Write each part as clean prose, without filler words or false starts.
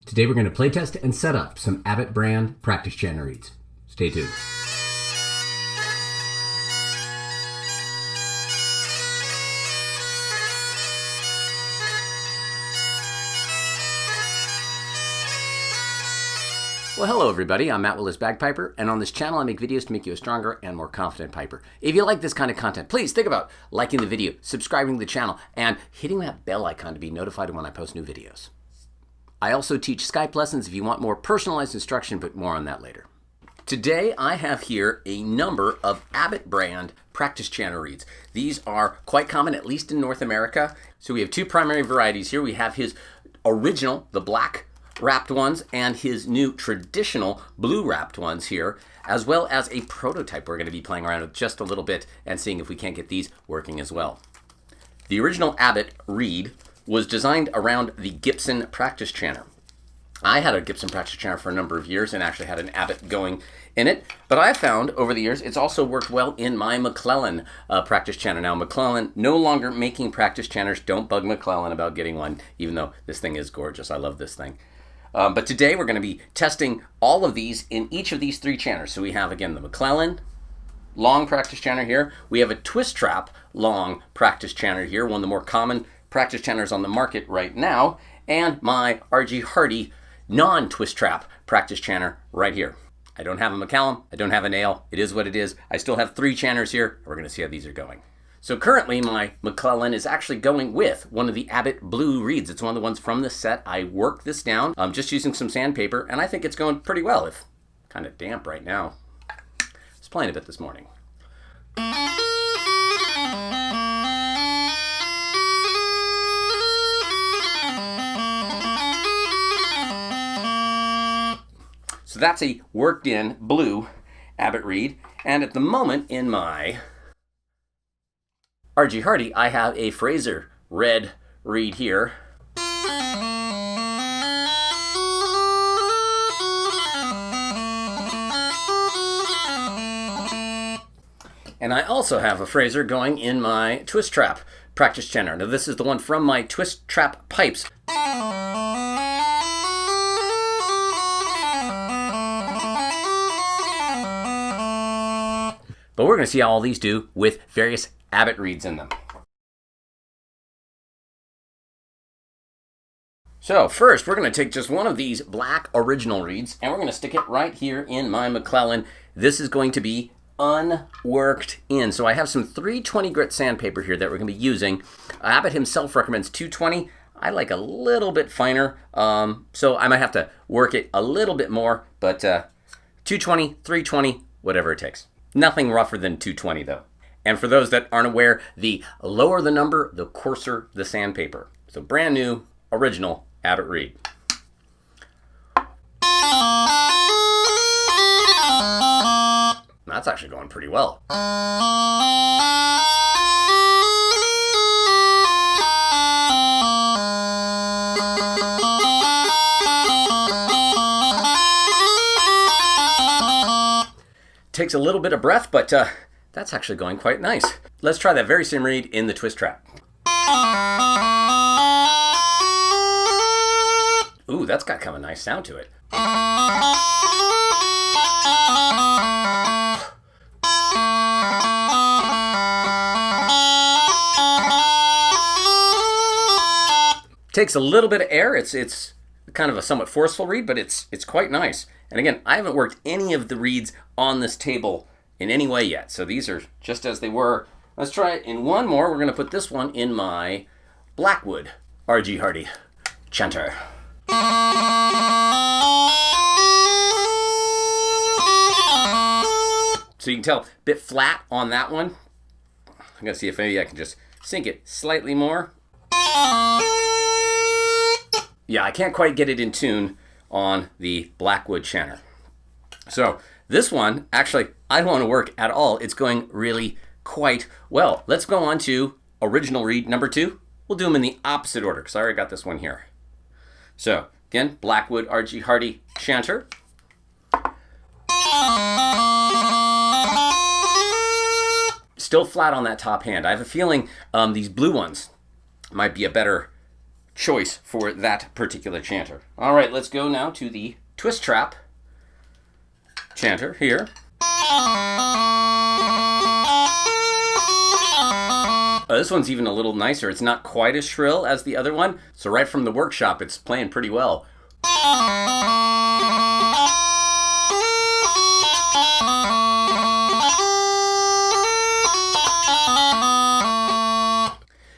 Today we're going to playtest and set up some Abbott brand practice chanter reeds. Stay tuned. Well, hello everybody, I'm Matt Willis Bagpiper, and on this channel I make videos to make you a stronger and more confident piper. If you like this kind of content, please think about liking the video, subscribing to the channel, and hitting that bell icon to be notified when I post new videos. I also teach Skype lessons if you want more personalized instruction, but more on that later. Today I have here a number of Abbott brand practice chanter reeds. These are quite common, at least in North America. So we have two primary varieties here. We have his original, the black wrapped ones, and his new traditional blue wrapped ones here, as well as a prototype we're going to be playing around with just a little bit and seeing if we can't get these working as well. The original Abbott reed was designed around the Gibson practice chanter. I had a Gibson practice chanter for a number of years and actually had an Abbott going in it, but I found over the years it's also worked well in my McClellan practice chanter. Now McClellan no longer making practice chanters. Don't bug McClellan about getting one, even though this thing is gorgeous. I love this thing. But today we're going to be testing all of these in each of these three chanters. So we have, again, the McClellan long practice chanter here. We have a twist trap long practice chanter here, one of the more common practice chanters on the market right now, and my R.G. Hardy non-twist trap practice chanter right here. I don't have a McCallum, I don't have a nail. It is what it is. I still have three chanters here. We're going to see how these are going. So currently my McClellan is actually going with one of the Abbott blue reeds. It's one of the ones from the set. I worked this down just using some sandpaper, and I think it's going pretty well. It's kind of damp right now. I was playing a bit this morning. So that's a worked in blue Abbott reed, and at the moment in my R.G. Hardy, I have a Fraser red reed here. And I also have a Fraser going in my twist trap practice chanter. Now this is the one from my twist trap pipes. But we're going to see how all these do with various Abbott reeds in them. So first we're going to take just one of these black original reeds and we're going to stick it right here in my McClellan. This is going to be unworked in. So I have some 320 grit sandpaper here that we're going to be using. Abbott himself recommends 220. I like a little bit finer, so I might have to work it a little bit more, but 220, 320, whatever it takes. Nothing rougher than 220 though. And for those that aren't aware, the lower the number, the coarser the sandpaper. So brand new, original Abbott reed. That's actually going pretty well. Takes a little bit of breath, but that's actually going quite nice. Let's try that very same reed in the twist trap. Ooh, that's got kind of a nice sound to it. Takes a little bit of air. It's kind of a somewhat forceful reed, but it's quite nice. And again, I haven't worked any of the reeds on this table in any way yet. So these are just as they were. Let's try it in one more. We're going to put this one in my Blackwood R.G. Hardy chanter. So you can tell a bit flat on that one. I'm going to see if maybe I can just sink it slightly more. Yeah, I can't quite get it in tune on the Blackwood chanter. So this one, actually, I don't want to work at all. It's going really quite well. Let's go on to original reed number 2. We'll do them in the opposite order because I already got this one here. So again, Blackwood R.G. Hardy chanter. Still flat on that top hand. I have a feeling these blue ones might be a better choice for that particular chanter. All right, let's go now to the twist trap chanter here. This one's even a little nicer. It's not quite as shrill as the other one, so right from the workshop, it's playing pretty well.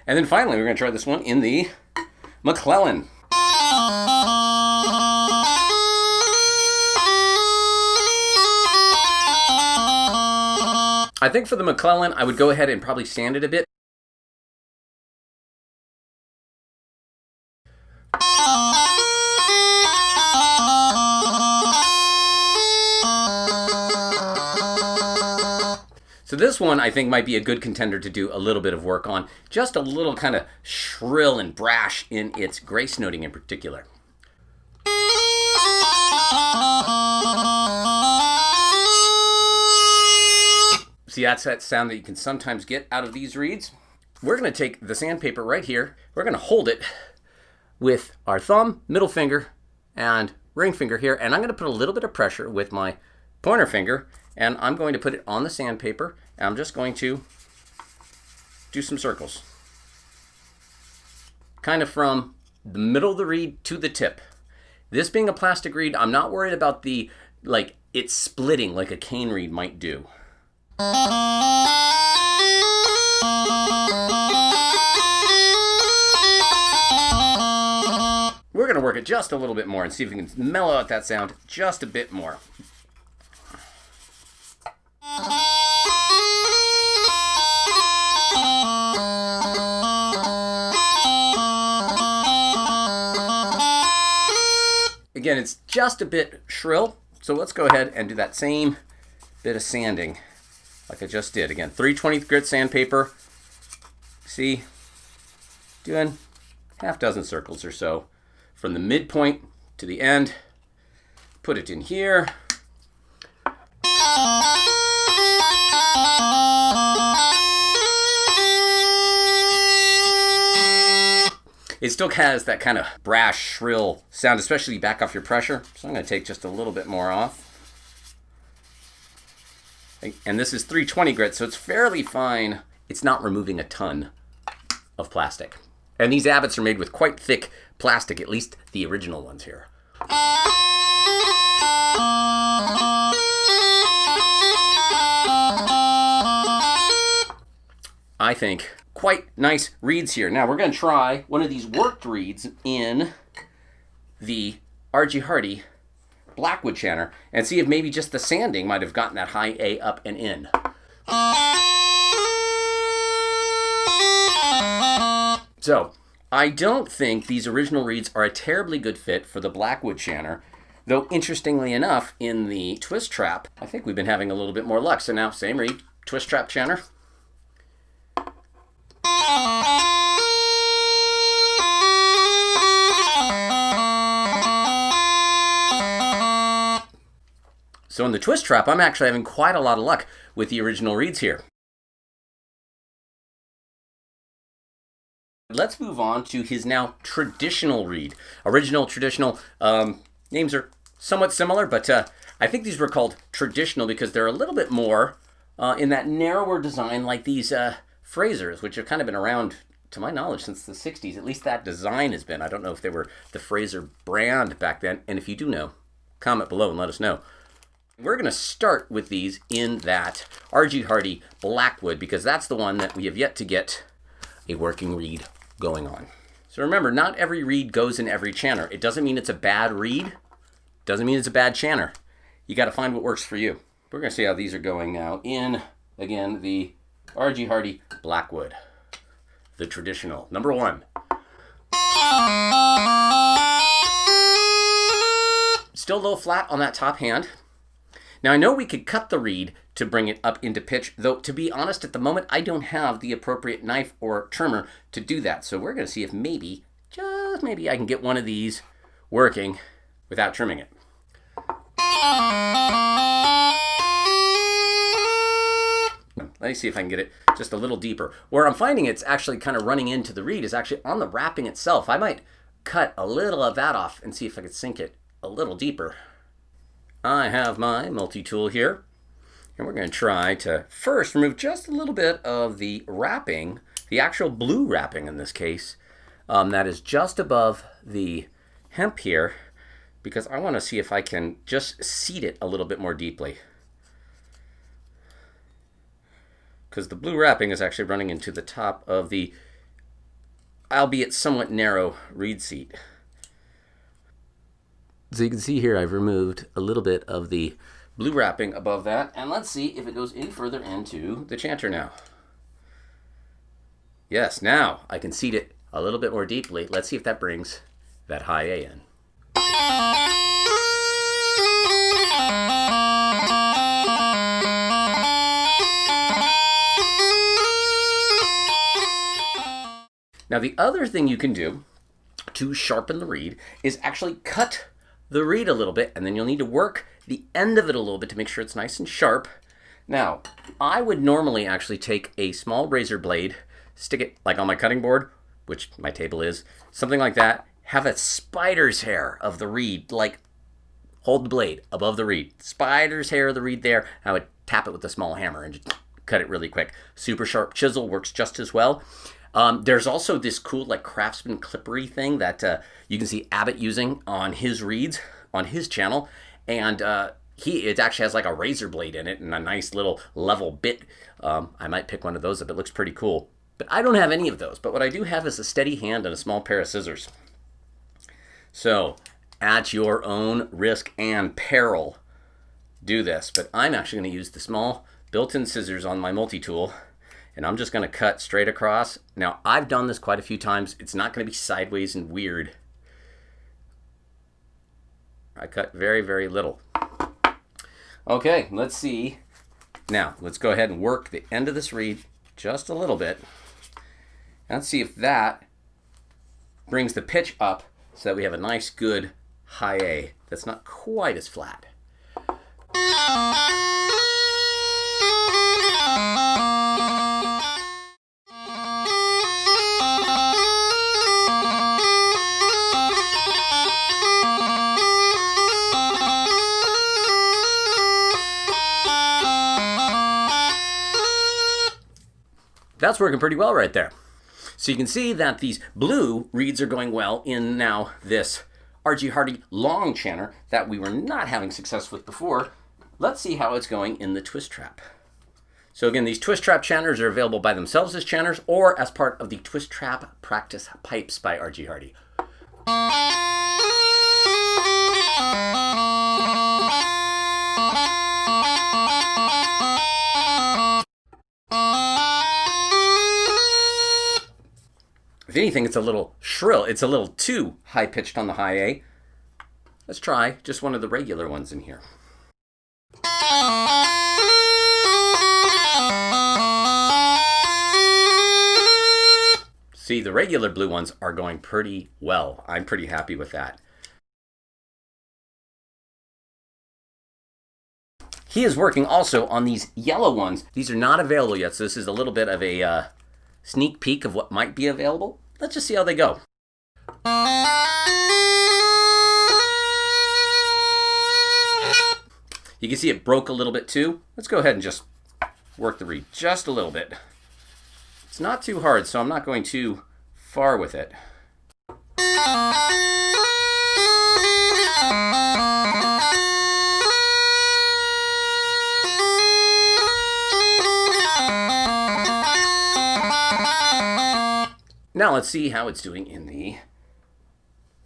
And then finally, we're going to try this one in the McClellan. I think for the McClellan, I would go ahead and probably sand it a bit. So this one I think might be a good contender to do a little bit of work on. Just a little kind of shrill and brash in its grace noting in particular. See, that's that sound that you can sometimes get out of these reeds. We're going to take the sandpaper right here. We're going to hold it with our thumb, middle finger, and ring finger here. And I'm going to put a little bit of pressure with my pointer finger. And I'm going to put it on the sandpaper, and I'm just going to do some circles. Kind of from the middle of the reed to the tip. This being a plastic reed, I'm not worried about the, like, it splitting like a cane reed might do. We're going to work it just a little bit more and see if we can mellow out that sound just a bit more. Again, it's just a bit shrill, so let's go ahead and do that same bit of sanding like I just did. Again, 3/20 grit sandpaper. See, doing half dozen circles or so from the midpoint to the end. Put it in here. It still has that kind of brash, shrill sound, especially back off your pressure. So I'm going to take just a little bit more off. And this is 3/20 grit, so it's fairly fine. It's not removing a ton of plastic. And these Abbotts are made with quite thick plastic, at least the original ones here. I think quite nice reeds here. Now we're going to try one of these worked reeds in the R.G. Hardy Blackwood chanter and see if maybe just the sanding might have gotten that high A up and in. So I don't think these original reeds are a terribly good fit for the Blackwood chanter, though interestingly enough in the twist trap I think we've been having a little bit more luck. So now same reed, twist trap chanter. So in the twist trap, I'm actually having quite a lot of luck with the original reeds here. Let's move on to his now traditional reed. Original, traditional, names are somewhat similar, but I think these were called traditional because they're a little bit more in that narrower design like these Frasers, which have kind of been around, to my knowledge, since the 60s. At least that design has been. I don't know if they were the Fraser brand back then, and if you do know, comment below and let us know. We're going to start with these in that R.G. Hardy Blackwood because that's the one that we have yet to get a working reed going on. So remember, not every reed goes in every chanter. It doesn't mean it's a bad reed. Doesn't mean it's a bad chanter. You got to find what works for you. We're going to see how these are going now in, again, the R.G. Hardy Blackwood, the traditional. Number 1. Still a little flat on that top hand. Now I know we could cut the reed to bring it up into pitch, though to be honest at the moment I don't have the appropriate knife or trimmer to do that. So we're going to see if maybe, just maybe, I can get one of these working without trimming it. Let me see if I can get it just a little deeper. Where I'm finding it's actually kind of running into the reed is actually on the wrapping itself. I might cut a little of that off and see if I could sink it a little deeper. I have my multi-tool here, and we're going to try to first remove just a little bit of the wrapping, the actual blue wrapping in this case, that is just above the hemp here, because I want to see if I can just seed it a little bit more deeply. Because the blue wrapping is actually running into the top of the, albeit somewhat narrow, reed seat. So you can see here I've removed a little bit of the blue wrapping above that, and let's see if it goes any further into the chanter now. Yes, now I can seed it a little bit more deeply. Let's see if that brings that high A in. Now the other thing you can do to sharpen the reed is actually cut the reed a little bit, and then you'll need to work the end of it a little bit to make sure it's nice and sharp. Now, I would normally actually take a small razor blade, stick it like on my cutting board, which my table is, something like that, have a spider's hair of the reed, like hold the blade above the reed, spider's hair of the reed there. I would tap it with a small hammer and just cut it really quick. Super sharp chisel works just as well. There's also this cool like craftsman clippery thing that you can see Abbott using on his reeds on his channel, and it actually has like a razor blade in it and a nice little level bit. I might pick one of those up. It looks pretty cool, but I don't have any of those. But what I do have is a steady hand and a small pair of scissors. So at your own risk and peril, do this. But I'm actually going to use the small built-in scissors on my multi-tool, and I'm just going to cut straight across. Now, I've done this quite a few times. It's not going to be sideways and weird. I cut very, very little. Okay, let's see. Now, let's go ahead and work the end of this reed just a little bit. Let's see if that brings the pitch up so that we have a nice, good high A that's not quite as flat. That's working pretty well right there. So you can see that these blue reeds are going well in now this R.G. Hardie long chanter that we were not having success with before. Let's see how it's going in the twist trap. So again, these twist trap chanters are available by themselves as chanters or as part of the twist trap practice pipes by R.G. Hardie. If anything, it's a little shrill. It's a little too high-pitched on the high A. Let's try just one of the regular ones in here. See, the regular blue ones are going pretty well. I'm pretty happy with that. He is working also on these yellow ones. These are not available yet, so this is a little bit of a sneak peek of what might be available. Let's just see how they go. You can see it broke a little bit too. Let's go ahead and just work the reed just a little bit. It's not too hard, so I'm not going too far with it. Now let's see how it's doing in the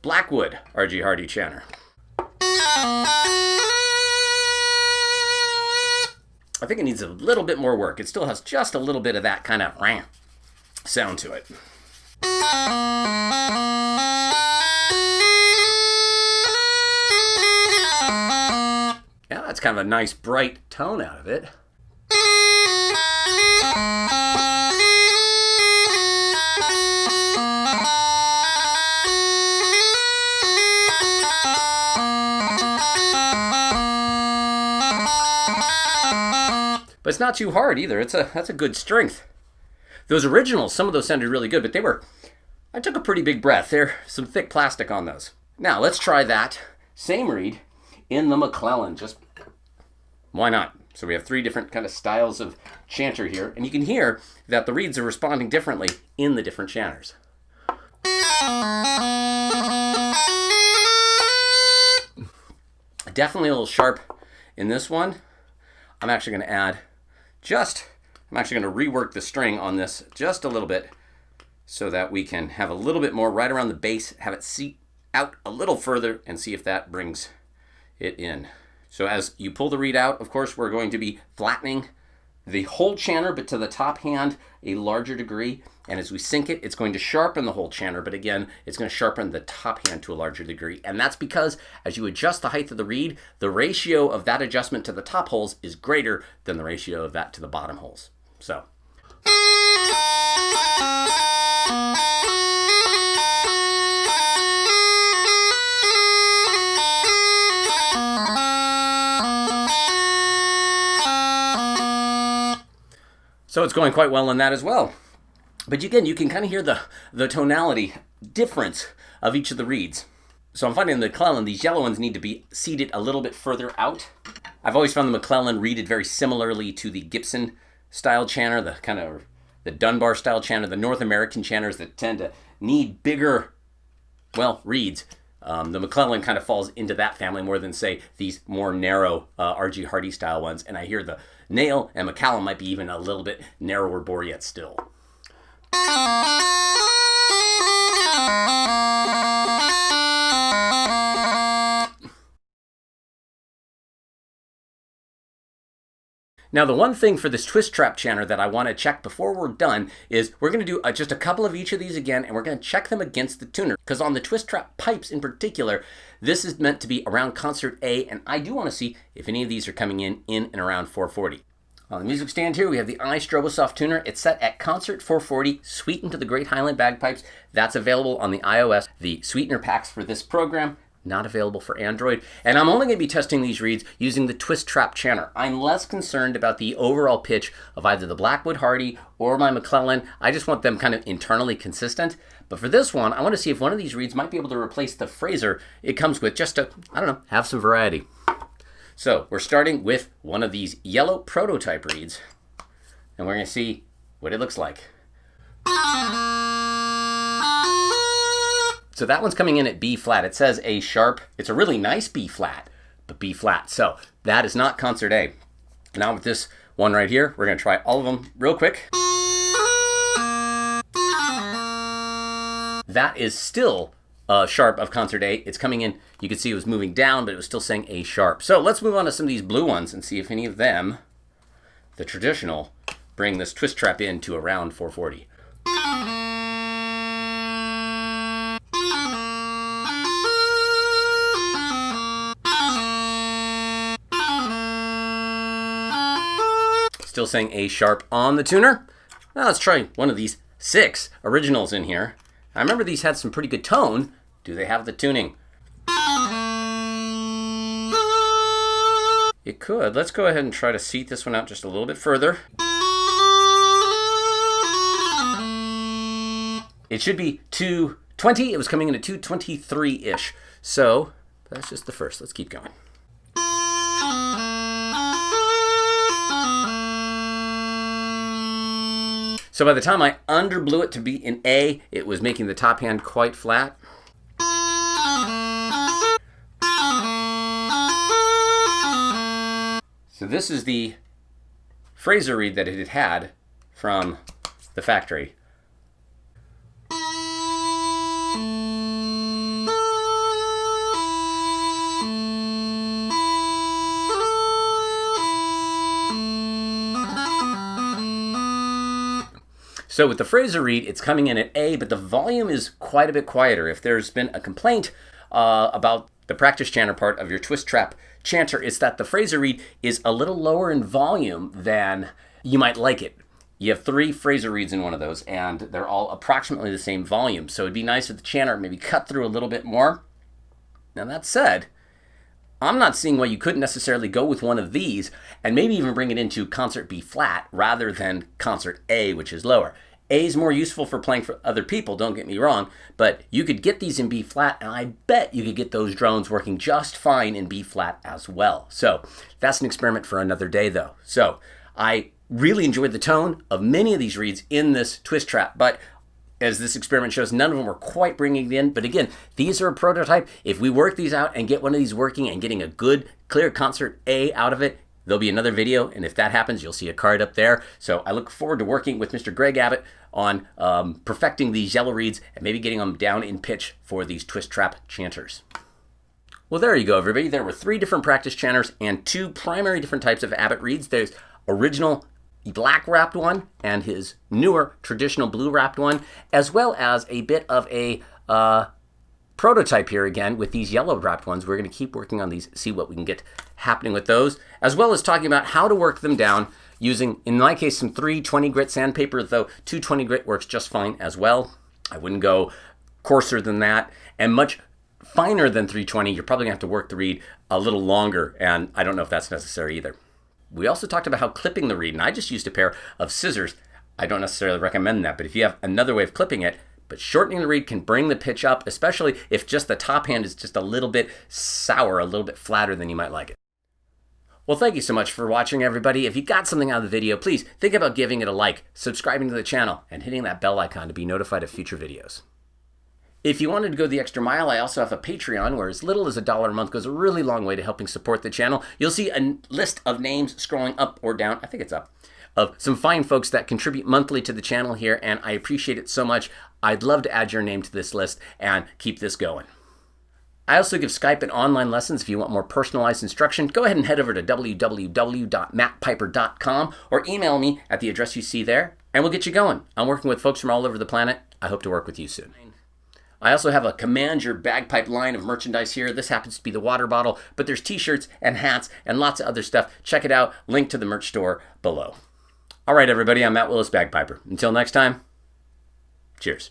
Blackwood R.G. Hardie chanter. I think it needs a little bit more work. It still has just a little bit of that kind of sound to it. Yeah, that's kind of a nice bright tone out of it. But it's not too hard either. That's a good strength. Those originals, some of those sounded really good, but they were I took a pretty big breath. There's some thick plastic on those. Now let's try that same reed in the McClellan. Just why not? So we have 3 different kind of styles of chanter here, and you can hear that the reeds are responding differently in the different chanters. Definitely a little sharp in this one. I'm actually going to rework the string on this just a little bit so that we can have a little bit more right around the base, have it seat out a little further, and see if that brings it in. So as you pull the reed out, of course, we're going to be flattening the whole chanter, but to the top hand a larger degree. And as we sink it, it's going to sharpen the whole chanter, but again, it's going to sharpen the top hand to a larger degree. And that's because as you adjust the height of the reed, the ratio of that adjustment to the top holes is greater than the ratio of that to the bottom holes. So. So it's going quite well in that as well. But again, you can kind of hear the tonality difference of each of the reeds. So I'm finding the McClellan, these yellow ones need to be seated a little bit further out. I've always found the McClellan reeded very similarly to the Gibson style chanter, the kind of the Dunbar style chanter, the North American chanters that tend to need bigger, well, reeds. The McClellan kind of falls into that family more than, say, these more narrow R.G. Hardy style ones. And I hear the Nail and McCallum might be even a little bit narrower bore yet still. Now, the one thing for this twist trap chanter that I want to check before we're done is we're going to do just a couple of each of these again, and we're going to check them against the tuner. Because on the twist trap pipes in particular, this is meant to be around concert A, and I do want to see if any of these are coming in and around 440. On the music stand here, we have the iStrobosoft tuner. It's set at concert 440, sweetened to the Great Highland Bagpipes. That's available on the iOS. The sweetener packs for this program, not available for Android. And I'm only going to be testing these reeds using the twist trap chanter. I'm less concerned about the overall pitch of either the Blackwood Hardy or my McClellan. I just want them kind of internally consistent. But for this one, I want to see if one of these reeds might be able to replace the Fraser it comes with, just to, I don't know, have some variety. So we're starting with one of these yellow prototype reeds, and we're going to see what it looks like. So that one's coming in at B flat. It says A sharp. It's a really nice B flat, but B flat. So that is not concert A. Now with this one right here, we're going to try all of them real quick. That is still sharp of concert A. It's coming in, you can see it was moving down, but it was still saying A sharp. So let's move on to some of these blue ones and see if any of them, the traditional, bring this twist trap in to around 440. Still saying A sharp on the tuner. Now let's try one of these 6 originals in here. I remember these had some pretty good tone. Do they have the tuning? It could. Let's go ahead and try to seat this one out just a little bit further. It should be 220. It was coming in at 223-ish. So that's just the first. Let's keep going. So by the time I underblew it to be in A, it was making the top hand quite flat. So this is the Fraser reed that it had from the factory. So with the Fraser reed, it's coming in at A, but the volume is quite a bit quieter. If there's been a complaint about the practice chanter part of your twist trap chanter, it's that the Fraser reed is a little lower in volume than you might like it. You have 3 Fraser reeds in one of those, and they're all approximately the same volume. So it'd be nice if the chanter maybe cut through a little bit more. Now that said, I'm not seeing why you couldn't necessarily go with one of these and maybe even bring it into concert B flat rather than concert A, which is lower. A is more useful for playing for other people, don't get me wrong, but you could get these in B flat, and I bet you could get those drones working just fine in B flat as well. So that's an experiment for another day though. So I really enjoyed the tone of many of these reeds in this twist trap, but as this experiment shows, none of them were quite bringing it in. But again, these are a prototype. If we work these out and get one of these working and getting a good, clear concert A out of it, there'll be another video. And if that happens, you'll see a card up there. So I look forward to working with Mr. Greg Abbott on perfecting these yellow reeds and maybe getting them down in pitch for these twist trap chanters. Well, there you go, everybody. There were 3 different practice chanters and 2 primary different types of Abbott reeds. There's original black wrapped one and his newer traditional blue wrapped one, as well as a bit of a prototype here again with these yellow wrapped ones. We're going to keep working on these, see what we can get happening with those, as well as talking about how to work them down using, in my case, some 320 grit sandpaper, though 220 grit works just fine as well. I wouldn't go coarser than that, and much finer than 320. You're probably going to have to work the reed a little longer, and I don't know if that's necessary either. We also talked about how clipping the reed, and I just used a pair of scissors. I don't necessarily recommend that, but if you have another way of clipping it, but shortening the reed can bring the pitch up, especially if just the top hand is just a little bit sour, a little bit flatter than you might like it. Well, thank you so much for watching, everybody. If you got something out of the video, please think about giving it a like, subscribing to the channel, and hitting that bell icon to be notified of future videos. If you wanted to go the extra mile, I also have a Patreon where as little as $1 a month goes a really long way to helping support the channel. You'll see a list of names scrolling up or down, I think it's up, of some fine folks that contribute monthly to the channel here, and I appreciate it so much. I'd love to add your name to this list and keep this going. I also give Skype and online lessons. If you want more personalized instruction, go ahead and head over to www.mattpiper.com or email me at the address you see there, and we'll get you going. I'm working with folks from all over the planet. I hope to work with you soon. I also have a Command Your Bagpipe line of merchandise here. This happens to be the water bottle, but there's t-shirts and hats and lots of other stuff. Check it out. Link to the merch store below. All right, everybody, I'm Matt Willis Bagpiper. Until next time, cheers.